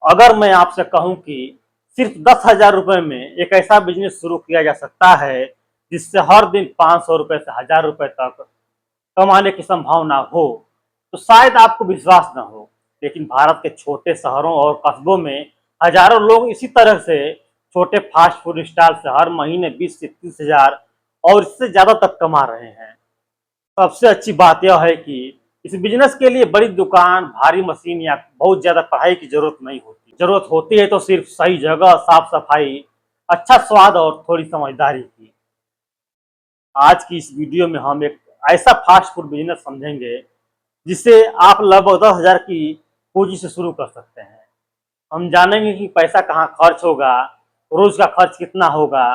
अगर मैं आपसे कहूं कि सिर्फ 10,000 रुपए में एक ऐसा बिजनेस शुरू किया जा सकता है जिससे हर दिन 500 रुपए से 1,000 रुपए तक कमाने की संभावना हो, तो शायद आपको विश्वास न हो। लेकिन भारत के छोटे शहरों और कस्बों में हजारों लोग इसी तरह से छोटे फास्ट फूड स्टॉल से हर महीने 20 से 30 हजार और इससे ज्यादा तक कमा रहे हैं। सबसे अच्छी बात यह है कि इस बिजनेस के लिए बड़ी दुकान, भारी मशीन या बहुत ज्यादा पढ़ाई की जरूरत नहीं होती। जरूरत होती है तो सिर्फ सही जगह, साफ सफाई, अच्छा स्वाद और थोड़ी समझदारी की। आज की इस वीडियो में हम एक ऐसा फास्ट फूड बिजनेस समझेंगे जिसे आप लगभग 10,000 की पूंजी से शुरू कर सकते हैं। हम जानेंगे कि पैसा कहाँ खर्च होगा, रोज का खर्च कितना होगा,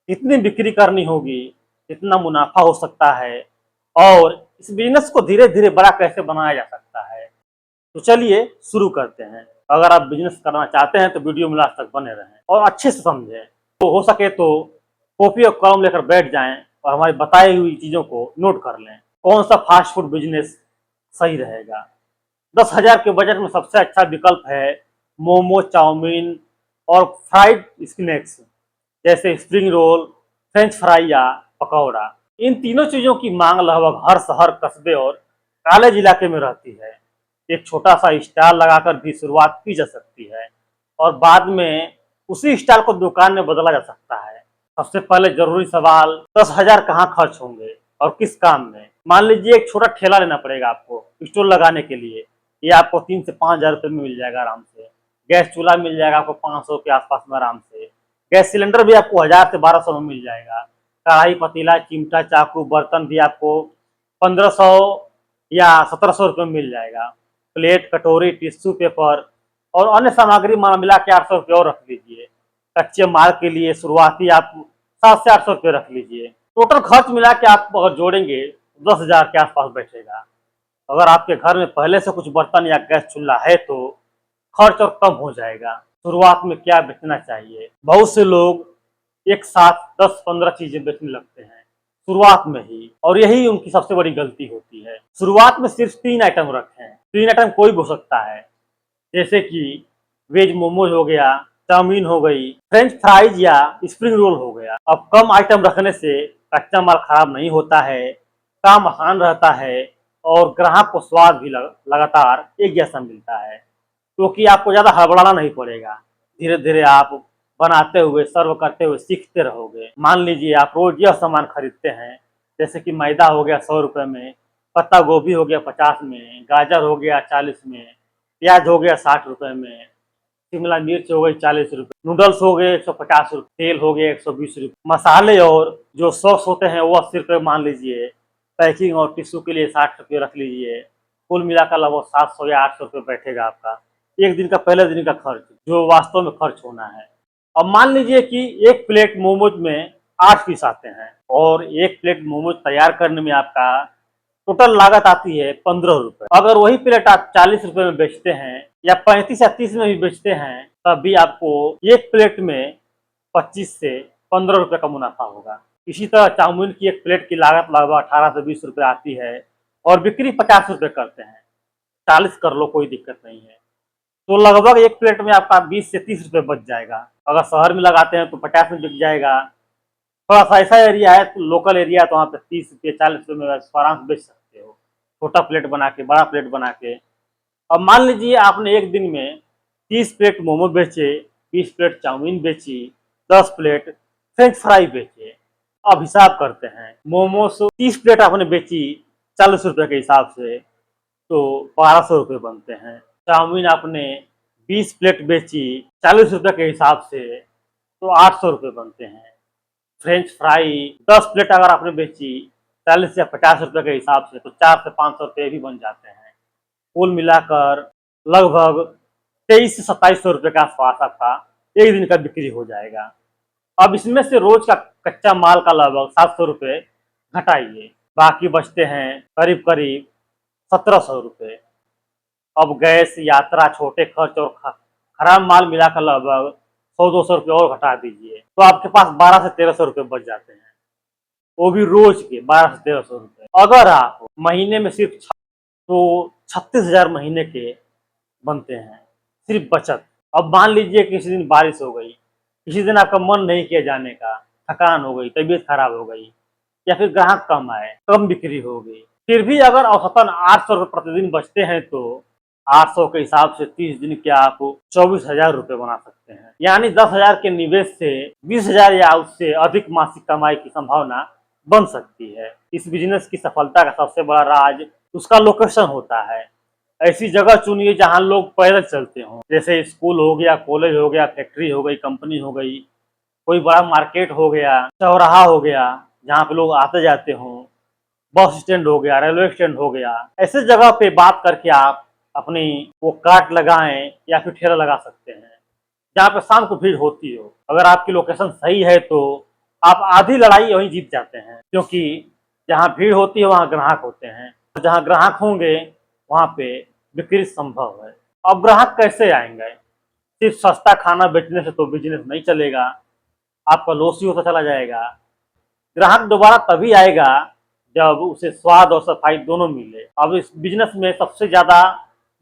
कितनी बिक्री करनी होगी, कितना मुनाफा हो सकता है और इस बिजनेस को धीरे धीरे बड़ा कैसे बनाया जा सकता है। तो चलिए शुरू करते हैं। अगर आप बिजनेस करना चाहते हैं तो वीडियो में लास्ट तक बने रहें और अच्छे से समझें। तो हो सके तो कॉपी और कलम लेकर बैठ जाएं और हमारी बताई हुई चीज़ों को नोट कर लें। कौन सा फास्ट फूड बिजनेस सही रहेगा? 10,000 के बजट में सबसे अच्छा विकल्प है मोमो, चाउमीन और फ्राइड स्नैक्स जैसे स्प्रिंग रोल, फ्रेंच फ्राई या पकौड़ा। इन तीनों चीज़ों की मांग लगभग हर शहर, कस्बे और कॉलेज इलाके में रहती है। एक छोटा सा स्टॉल लगाकर भी शुरुआत की जा सकती है और बाद में उसी स्टॉल को दुकान में बदला जा सकता है। सबसे पहले जरूरी सवाल, 10,000 कहाँ खर्च होंगे और किस काम में? मान लीजिए एक छोटा ठेला लेना पड़ेगा आपको स्टोर लगाने के लिए। ये आपको 3 से 5 हजार रुपये में मिल जाएगा आराम से। गैस चूल्हा मिल जाएगा आपको 500 के आसपास में आराम से। गैस सिलेंडर भी आपको 1,000 से 1,200 में मिल जाएगा। कढ़ाई, पतीला, चिमटा, चाकू, बर्तन भी आपको 1,500 या 1,700 रुपये में मिल जाएगा। प्लेट, कटोरी, टिश्यू पेपर और अन्य सामग्री मिला के 800 रुपये और रख लीजिए। कच्चे माल के लिए शुरुआती आप 700 से 800 रुपये रख लीजिए। टोटल खर्च मिला के आप अगर जोड़ेंगे 10,000 के आसपास बैठेगा। अगर आपके घर में पहले से कुछ बर्तन या गैस चूल्हा है तो खर्च और कम हो जाएगा। शुरुआत में क्या बेचना चाहिए? बहुत से लोग एक साथ 10-15 चीजें बेचने लगते हैं शुरुआत में ही, और यही उनकी सबसे बड़ी गलती होती है। शुरुआत में सिर्फ 3 आइटम रखें। 3 आइटम कोई भी हो सकता है, जैसे कि वेज मोमोज हो गया, चाउमीन हो गई, फ्रेंच फ्राइज या स्प्रिंग रोल हो गया। अब कम आइटम रखने से कच्चा माल खराब नहीं होता है, काम आसान रहता है और ग्राहक को स्वाद भी लगातार एक जैसा मिलता है, क्योंकि आपको ज़्यादा हड़बड़ाना नहीं पड़ेगा। धीरे धीरे आप बनाते हुए, सर्व करते हुए सीखते रहोगे। मान लीजिए आप रोज यह सामान खरीदते हैं, जैसे कि मैदा हो गया 100 रुपये में, पत्ता गोभी हो गया 50 में, गाजर हो गया 40 में, प्याज हो गया 60 रुपये में, शिमला मिर्च हो गई 40 रुपये, नूडल्स हो गए 150 रुपये, तेल हो गया 120 रुपये, मसाले और जो सॉस होते हैं वो 80 रुपये मान लीजिए, पैकिंग और टिश्यू के लिए 60 रुपये रख लीजिए। कुल मिलाकर लगभग 700 या 800 रुपये बैठेगा आपका एक दिन का, पहले दिन का खर्च जो वास्तव में खर्च होना है। अब मान लीजिए कि एक प्लेट मोमोज में 8 पीस आते हैं और एक प्लेट मोमोज तैयार करने में आपका टोटल लागत आती है 15 रुपये। अगर वही प्लेट आप 40 रुपये में बेचते हैं या 35 या 30 में भी बेचते हैं, तब भी आपको एक प्लेट में 25 से 15 रुपये का मुनाफा होगा। इसी तरह चाउमीन की एक प्लेट की लागत लगभग 18 से 20 रुपये आती है और बिक्री 50 रुपये करते हैं। 40 कर लो, कोई दिक्कत नहीं है। तो लगभग एक प्लेट में आपका 20 से 30 रुपये बच जाएगा। अगर शहर में लगाते हैं तो 50 में बिक जाएगा। थोड़ा सा ऐसा एरिया है, लोकल एरिया, तो वहाँ पे 30 रुपये 40 रुपये में आराम से बेच सकते हो, छोटा प्लेट बना के, बड़ा प्लेट बना के। अब मान लीजिए आपने एक दिन में 30 प्लेट मोमो बेचे, 20 प्लेट चाउमीन बेची, 10 प्लेट फ्रेंच फ्राई बेचे। अब हिसाब करते हैं, मोमोस 30 प्लेट आपने बेची 40 रुपये के हिसाब से, तो 1,200 रुपये बनते हैं। चाउमीन आपने 20 प्लेट बेची 40 रुपये के हिसाब से, तो 800 रुपये बनते हैं। फ्रेंच फ्राई 10 प्लेट अगर आपने बेची 40 या 50 रुपये के हिसाब से, तो 400 से 500 रुपये भी बन जाते हैं। कुल मिलाकर लगभग 23 से 2700 रुपये के आसपास आपका एक दिन का बिक्री हो जाएगा। अब इसमें से रोज का कच्चा माल का लगभग 700 रुपये घटाइए, बाकी बचते हैं करीब करीब 1,700 रुपये। अब गैस, यात्रा, छोटे खर्च और खराब माल मिलाकर लगभग 100-200 रुपये और घटा दीजिए, तो आपके पास 12 से 1,300 रुपये बच जाते हैं, वो भी रोज के 12 से 1,300 रुपये। अगर आप महीने में सिर्फ तो 36,000 महीने के बनते हैं सिर्फ बचत। अब मान लीजिए किसी दिन बारिश हो गई, किसी दिन आपका मन नहीं किया जाने का, थकान हो गई, तबीयत खराब हो गई, या फिर ग्राहक कम आए, कम बिक्री हो गई, फिर भी अगर औसतन 800 रुपये प्रतिदिन बचते हैं तो 800 के हिसाब से 30 दिन के आप 24,000 रुपये बना सकते हैं। यानी 10,000 के निवेश से 20,000 या उससे अधिक मासिक कमाई की संभावना बन सकती है। इस बिजनेस की सफलता का सबसे बड़ा राज उसका लोकेशन होता है। ऐसी जगह चुनिए जहां लोग पैदल चलते हों, जैसे स्कूल हो गया, कॉलेज हो गया, फैक्ट्री हो गई, कंपनी हो गई, कोई बड़ा मार्केट हो गया, चौराहा हो गया जहाँ पे लोग आते जाते हों, बस स्टैंड हो गया, रेलवे स्टैंड हो गया। ऐसे जगह पे बात करके आप अपनी वो कार्ट लगाएं या फिर ठेला लगा सकते हैं जहाँ पे शाम को भीड़ होती हो। अगर आपकी लोकेशन सही है तो आप आधी लड़ाई वहीं जीत जाते हैं, क्योंकि जहाँ भीड़ होती है वहाँ ग्राहक होते हैं, जहाँ ग्राहक होंगे वहाँ पे बिक्री संभव है। अब ग्राहक कैसे आएंगे? सिर्फ सस्ता खाना बेचने से तो बिजनेस नहीं चलेगा, आपका लॉस ही होता चला जाएगा। ग्राहक दोबारा तभी आएगा जब उसे स्वाद और सफाई दोनों मिले। अब इस बिजनेस में सबसे ज़्यादा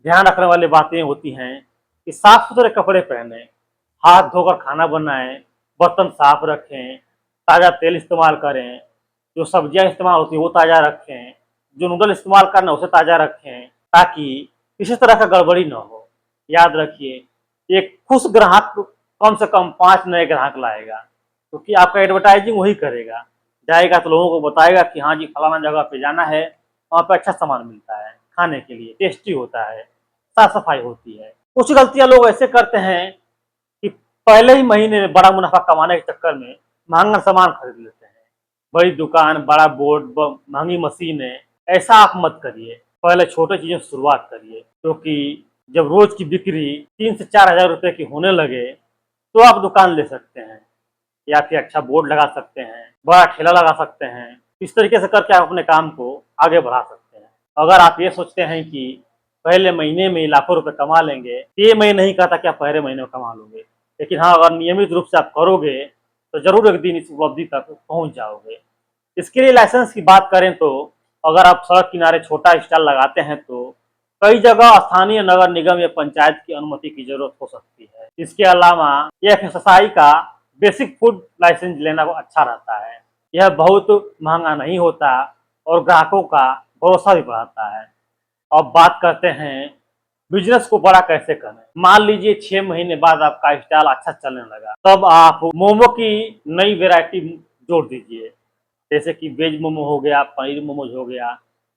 ध्यान रखने वाली बातें होती हैं कि साफ सुथरे कपड़े पहने, हाथ धोकर खाना बनाएं, बर्तन साफ रखें, ताज़ा तेल इस्तेमाल करें, जो सब्जियां इस्तेमाल होती हैं वो ताज़ा रखें, जो नूडल इस्तेमाल करना है उसे ताज़ा रखें, ताकि किसी तरह का गड़बड़ी न हो। याद रखिए, एक खुश ग्राहक कम से कम 5 नए ग्राहक लाएगा, क्योंकि आपका एडवर्टाइजिंग वही करेगा। जाएगा तो लोगों को बताएगा कि हाँ जी फलाना जगह पे जाना है, वहाँ पे अच्छा सामान मिलता है, खाने के लिए टेस्टी होता है, साफ सफाई होती है। कुछ गलतियां लोग ऐसे करते हैं कि पहले ही महीने में बड़ा मुनाफा कमाने के चक्कर में महंगा सामान खरीद लेते हैं, बड़ी दुकान, बड़ा बोर्ड, महंगी मशीनें। ऐसा आप मत करिए, पहले छोटे चीज़ों से शुरुआत करिए, क्योंकि जब रोज की बिक्री 3 से 4 हज़ार रुपये की होने लगे तो आप दुकान ले सकते हैं, या फिर अच्छा बोर्ड लगा सकते हैं, बड़ा ठेला लगा सकते हैं। इस तरीके से करके आप अपने काम को आगे बढ़ा सकते हैं। अगर आप ये सोचते हैं कि पहले महीने में लाखों रुपए कमा लेंगे, तो ये मैं नहीं कहता कि आप पहले महीने में कमा लोगे, लेकिन हाँ अगर नियमित रूप से आप करोगे तो जरूर एक दिन इस उपलब्धि तक पहुंच जाओगे। इसके लिए लाइसेंस की बात करें तो अगर आप सड़क किनारे छोटा स्टॉल लगाते हैं तो कई जगह स्थानीय नगर निगम या पंचायत की अनुमति की जरूरत हो सकती है। इसके अलावा एफएसएसआई का बेसिक फूड लाइसेंस लेना अच्छा रहता है। यह बहुत महंगा नहीं होता और ग्राहकों का भरोसा भी बढ़ाता है। अब बात करते हैं बिजनेस को बड़ा कैसे करें। मान लीजिए 6 महीने बाद आपका स्टॉल अच्छा चलने लगा, तब आप मोमो की नई वेराइटी जोड़ दीजिए, जैसे कि वेज मोमो हो गया, पनीर मोमोज हो गया,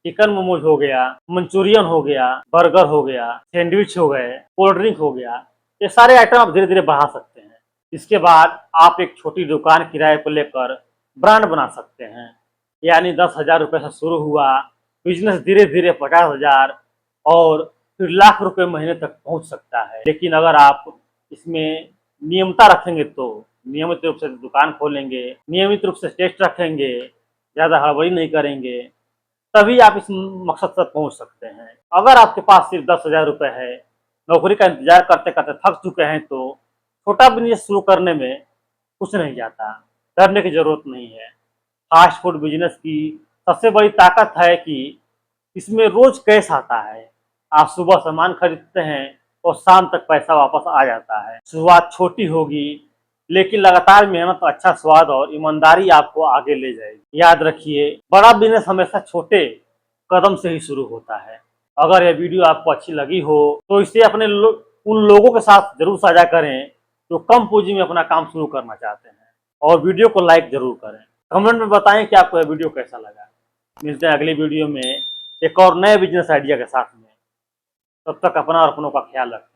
चिकन मोमोज हो गया, मंचूरियन हो गया, बर्गर हो गया, सैंडविच हो गए, कोल्ड ड्रिंक हो गया। ये सारे आइटम आप धीरे धीरे बढ़ा सकते हैं। इसके बाद आप एक छोटी दुकान किराए पर लेकर ब्रांड बना सकते हैं। यानी 10,000 रुपये से शुरू हुआ बिजनेस धीरे धीरे 50,000 और फिर लाख रुपए महीने तक पहुंच सकता है। लेकिन अगर आप इसमें नियमता रखेंगे तो नियमित रूप से दुकान खोलेंगे, नियमित रूप से टेस्ट रखेंगे, ज़्यादा हड़बड़ी नहीं करेंगे, तभी आप इस मकसद तक पहुंच सकते हैं। अगर आपके पास सिर्फ 10,000 रुपये है, नौकरी का इंतजार करते करते थक चुके हैं, तो छोटा बिजनेस शुरू करने में कुछ नहीं जाता, डरने की जरूरत नहीं है। फास्ट फूड बिजनेस की सबसे बड़ी ताकत है कि इसमें रोज कैश आता है। आप सुबह सामान खरीदते हैं और शाम तक पैसा वापस आ जाता है। शुरुआत छोटी होगी, लेकिन लगातार मेहनत, अच्छा स्वाद और ईमानदारी आपको आगे ले जाएगी। याद रखिए, बड़ा बिजनेस हमेशा छोटे कदम से ही शुरू होता है। अगर यह वीडियो आपको अच्छी लगी हो तो इसे अपने उन लोगों के साथ जरूर साझा करें जो कम पूंजी में अपना काम शुरू करना चाहते हैं, और वीडियो को लाइक जरूर करें। कमेंट में बताएं कि आपको यह वीडियो कैसा लगा। मिलते हैं अगली वीडियो में एक और नए बिजनेस आइडिया के साथ में। तब तक अपना और अपनों का ख्याल रखें।